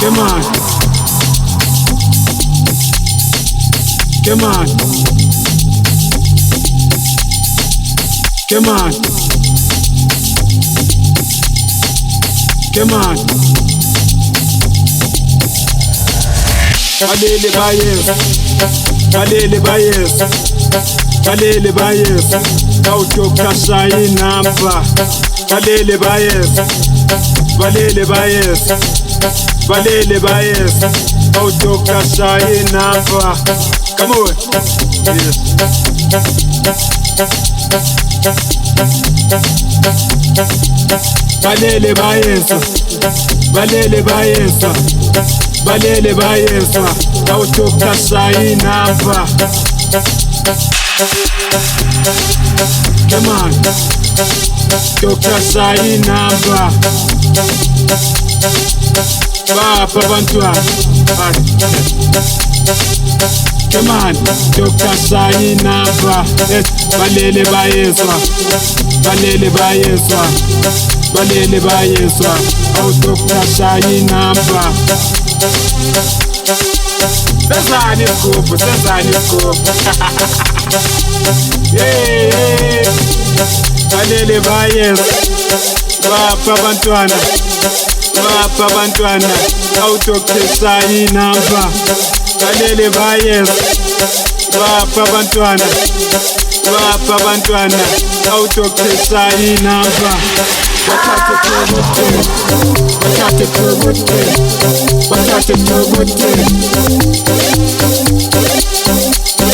Come on. Come on. Come on. Come on. Balele bayes. Balele bayes. Balele bayes. Kautoka sai namba. Balele bayes. Balele bayes. Balele bayes. Kautoka sai namba. Come on. Yes. Balele bayesa, balele bayesa, balele bayesa, kautoka sai namba. Come on, toka sai namba. Papa Bantua. Come on, toka sai namba. Balele bayesa, balele bayesa. Balele bayesa, autoka sai namba. Sazani skopo, sazani skopo. Yeah, balele bayesa, Papa Bantuana, Papa Bantuana, autoka sai namba. Balele bayesa, Papa Bantuana, Papa Bantuana, autoka sai namba. Bakate promote, bakate promote, bakate promote.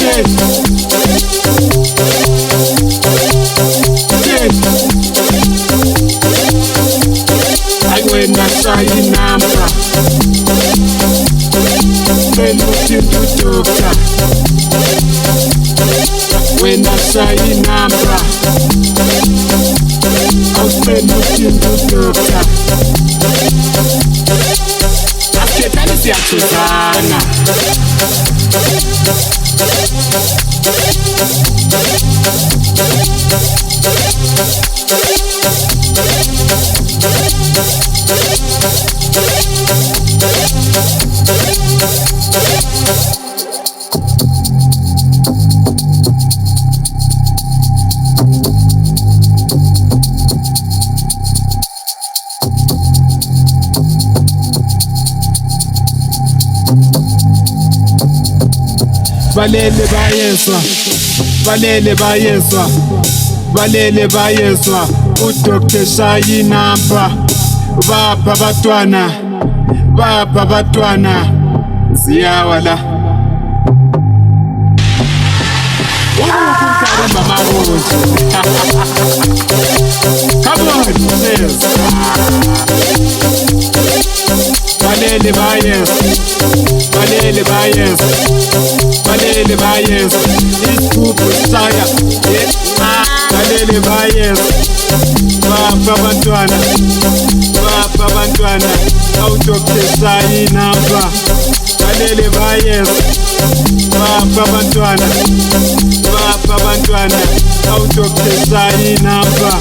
Yeah, yeah. I went outside in Namba. When you do toka, when outside in Namba. I'll spend nothing to toka. Asketani si atuzana. Balele bayesa, balele bayesa, balele bayesa. Utoke sai namba. Baba Batwana, Baba Batwana. Ziyawala. Mama come on, yes. Balele bayes, balele bayes, balele bayes. It's too Messiah. Balele bayes. Papa Bantuana, Papa Bantuana. Autoke sai namba. Balele bayes. Papa Bantuana, Papa Bantuana. Autoke sai namba.